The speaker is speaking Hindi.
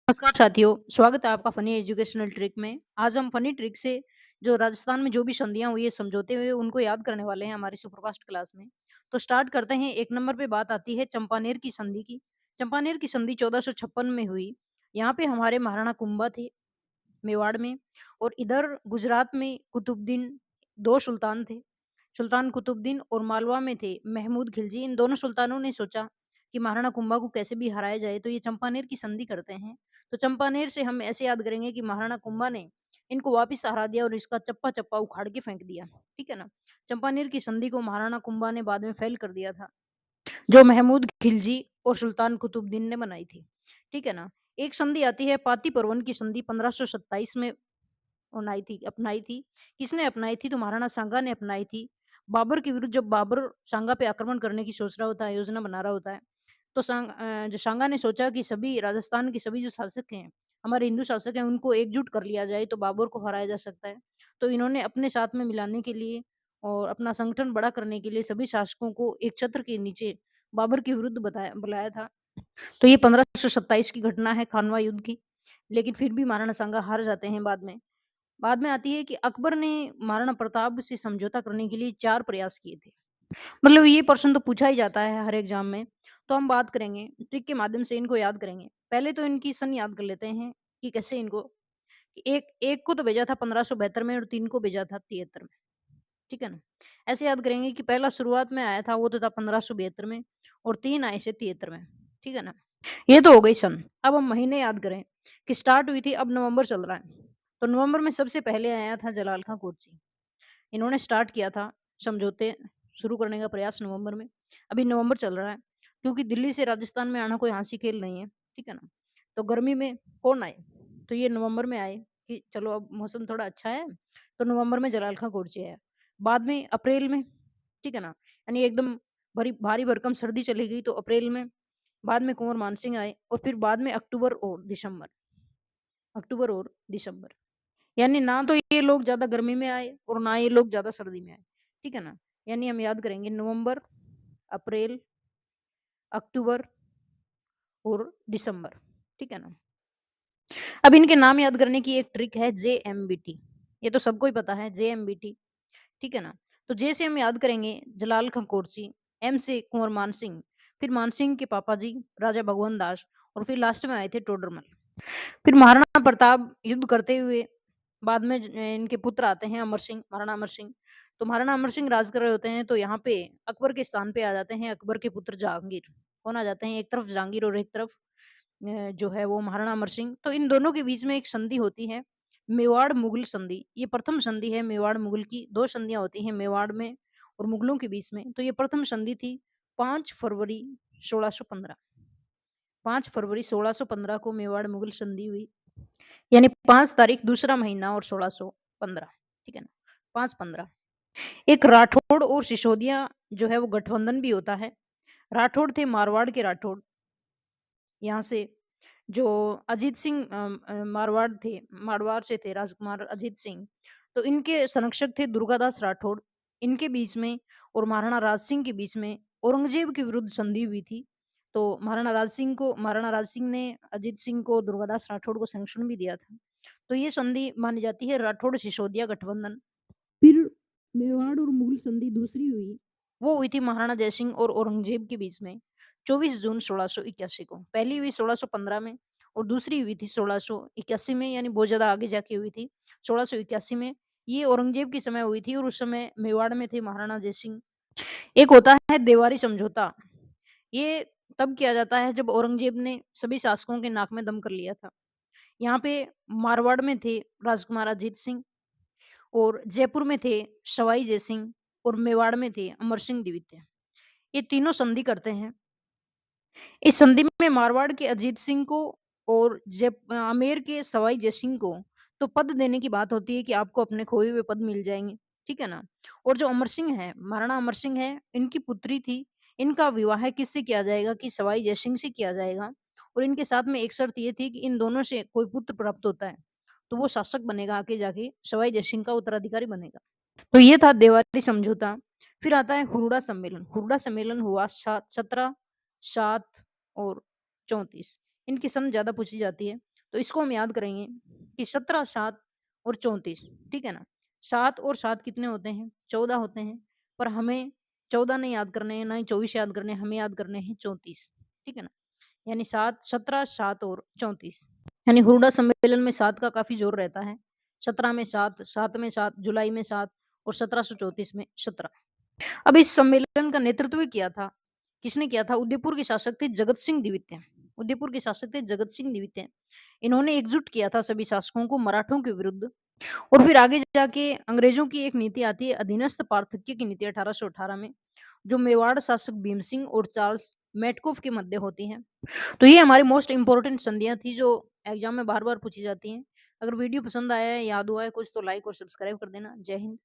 नमस्कार साथियों, स्वागत है आपका फनी एजुकेशनल ट्रिक में। आज हम फनी ट्रिक से जो राजस्थान में जो भी संधियाँ हुई है समझौते हुए उनको याद करने वाले हैं हमारी सुपरफास्ट क्लास में। तो स्टार्ट करते हैं। 1 नंबर पे बात आती है चंपानेर की संधि की। चंपानेर की संधि 1456 में हुई। यहाँ पे हमारे महाराणा कुंभा थे मेवाड़ में, और इधर गुजरात में कुतुबुद्दीन 2 सुल्तान थे। सुल्तान कुतुबुद्दीन और मालवा में थे महमूद खिलजी। इन दोनों सुल्तानों ने सोचा कि महाराणा कुंभा को कैसे भी हराया जाए, तो ये चंपानेर की संधि करते हैं। तो चंपानेर से हम ऐसे याद करेंगे कि महाराणा कुंभा ने इनको वापिस हरा दिया और इसका चप्पा-चप्पा उखाड़ के फेंक दिया। ठीक है ना? चंपानेर की संधि को महाराणा कुंभा ने बाद में फ़ेल कर दिया था, जो महमूद खिलजी और सुल्तान कुतुबुद्दीन ने बनाई थी। ठीक है ना? एक संधि आती है पाती-परवन की संधि 1527 में अपनाई थी। किसने अपनाई थी? तो महाराणा सांगा ने अपनाई थी। बाबर के विरुद्ध जब बाबर सांगा पे आक्रमण करने की सोच रहा होता है, योजना बना रहा होता है, तो जो सांगा ने सोचा कि सभी राजस्थान के सभी जो शासक हैं, हमारे हिंदू शासक हैं, उनको एकजुट कर लिया जाए तो बाबर को हराया जा सकता है। तो इन्होंने अपने साथ में मिलाने के लिए और अपना संगठन बड़ा करने के लिए सभी शासकों को एक छत्र के नीचे बाबर के विरुद्ध बुलाया था। तो ये 1527 की घटना है खानवा युद्ध की। लेकिन फिर भी महाराणा सांगा हार जाते हैं बाद में। बाद में आती है कि अकबर ने महाराणा प्रताप से समझौता करने के लिए 4 प्रयास किए थे। मतलब ये प्रश्न तो पूछा ही जाता है हर एग्जाम में। तो हम बात करेंगे, ट्रिक के माध्यम से इनको याद करेंगे। पहले तो इनकी सन याद कर लेते हैं कि कैसे इनको। एक एक को तो भेजा था 1572 में और 3 को भेजा था 73 में। ठीक है ना? ऐसे याद करेंगे कि पहला शुरुआत में आया था वो तो था 1572 में, और 3 आए से 73 में। ठीक है ना? ये तो हो गई सन। अब हम महीने याद करें कि स्टार्ट हुई थी, अब नवंबर चल रहा है। तो नवंबर में सबसे पहले आया था जलाल खां कोरची। इन्होंने स्टार्ट किया था समझौते शुरू करने का प्रयास नवंबर में। अभी नवंबर चल रहा है, क्योंकि दिल्ली से राजस्थान में आना कोई हँसी खेल नहीं है, ठीक है ना? तो गर्मी में कौन आए? तो ये नवंबर में आए कि चलो अब मौसम थोड़ा अच्छा है, तो नवंबर में जलाल खां कोरची आया। बाद में अप्रैल में, ठीक है ना? यानी एकदम भरी भारी भरकम सर्दी चली गई तो अप्रैल में। बाद में कुंवर मानसिंह आए, और फिर बाद में अक्टूबर और दिसंबर। यानी ना तो ये लोग ज़्यादा गर्मी में आए और ना ये लोग ज़्यादा सर्दी में आए। ठीक है ना? यानी हम याद करेंगे नवंबर, अप्रैल, अक्टूबर और दिसंबर। ठीक है ना? अब इनके नाम याद करने की एक ट्रिक है जेएमबीटी। ये तो सबको ही पता है जेएमबीटी। ठीक है ना? तो जे से हम याद करेंगे जलाल खां कोरची, एम से कुंवर मानसिंह, फिर मानसिंह के पापा जी राजा भगवंत दास, और फिर लास्ट में आए थे टोडरमल। फिर महाराणा प्रताप युद्ध करते हुए बाद में इनके पुत्र आते हैं अमर सिंह, महाराणा अमर सिंह। तो महाराणा अमर सिंह राज कर रहे होते हैं, तो यहाँ पे अकबर के स्थान पे आ जाते हैं अकबर के पुत्र जहांगीर। कौन आ जाते हैं? एक तरफ जहांगीर और एक तरफ जो है वो महाराणा अमर सिंह। तो इन दोनों के बीच में एक संधि होती है, मेवाड़ मुगल संधि। ये प्रथम संधि है मेवाड़ मुगल की। 2 संधियाँ होती हैं मेवाड़ में और मुगलों के बीच में। तो ये प्रथम संधि थी 5 फरवरी 1615। 5 फरवरी 1615 को मेवाड़ मुगल संधि हुई। यानी 5 तारीख दूसरा महीना और 1615। ठीक है ना? 5-15। एक राठौड़ और सिसोदिया जो है वो गठबंधन भी होता है। राठौड़ थे मारवाड़ के राठौड़। यहाँ से जो अजीत सिंह मारवाड़ से थे राजकुमार अजीत सिंह। तो इनके संरक्षक थे दुर्गादास राठौड़। इनके बीच में और महाराणा राज सिंह के बीच में औरंगजेब के विरुद्ध संधि हुई थी। तो महाराणा राज सिंह ने अजीत सिंह को, दुर्गादास राठौड़ को संरक्षण भी दिया था। तो ये संधि मानी जाती है राठौड़ सिसोदिया गठबंधन। फिर मेवाड़ और मुगल संधि दूसरी हुई, वो हुई थी महाराणा जयसिंह और औरंगजेब के बीच में 24 जून 1681 को। पहली हुई 1615 में और दूसरी हुई थी 1681 में, यानी बहुत ज़्यादा आगे जाके हुई थी 1681 में। ये औरंगजेब के समय हुई थी और उस समय मेवाड़ में थे महाराणा जयसिंह। एक होता है देवारी समझौता। ये तब किया जाता है जब औरंगजेब ने सभी शासकों के नाक में दम कर लिया था। यहाँ पे मारवाड़ में थे राजकुमार अजीत सिंह, और जयपुर में थे सवाई जयसिंह, और मेवाड़ में थे अमर सिंह द्वितीय। ये तीनों संधि करते हैं। इस संधि में मारवाड़ के अजीत सिंह को और आमेर के सवाई जयसिंह को तो पद देने की बात होती है कि आपको अपने खोए हुए पद मिल जाएंगे। ठीक है ना? और जो अमर सिंह है, महाराणा अमर सिंह है, इनकी पुत्री थी। इनका विवाह किससे किया जाएगा? कि सवाई जयसिंह से किया जाएगा। और इनके साथ में एक शर्त ये थी कि इन दोनों से कोई पुत्र प्राप्त होता है तो वो शासक बनेगा, आगे जाके सवाई जयसिंह का उत्तराधिकारी बनेगा। तो ये था देवारी समझौता। फिर आता है हुरडा सम्मेलन। हुरडा सम्मेलन हुआ 17, 7 और 34। इनकी सन ज़्यादा पूछी जाती है। तो इसको हम याद करेंगे कि 17, 7 और 34, ठीक है ना? 7 और 7 कितने होते हैं? 14 होते हैं, पर हमें 14 नहीं याद करने हैं, ना ही 24 याद करने हैं, हमें याद करने हैं 34, ठीक है ना? यानी 7, 17, 7 और 34, यानी हुरडा सम्मेलन में 7 का काफ़ी ज़ोर रहता है। 17 में 7, 7 में 7, जुलाई में 7 और 1734 में 17। अब इस सम्मेलन का नेतृत्व किया था, किसने किया था? उदयपुर के शासक थे जगत सिंह द्वितीय। उदयपुर के शासक थे जगत सिंह द्वितीय। इन्होंने एकजुट किया था सभी शासकों को मराठों के विरुद्ध, और फिर आगे जाके अंग्रेजों की एक नीति आती है अधीनस्थ पार्थक्य की नीति 1818 में, जो मेवाड़ शासक भीम सिंह और चार्ल्स मेटकोफ के मध्य होती है। तो ये हमारी मोस्ट इंपोर्टेंट संधियाँ थी जो एग्जाम में बार-बार पूछी जाती हैं। अगर वीडियो पसंद आया है, याद हुआ है कुछ तो लाइक और सब्सक्राइब कर देना। जय हिंद।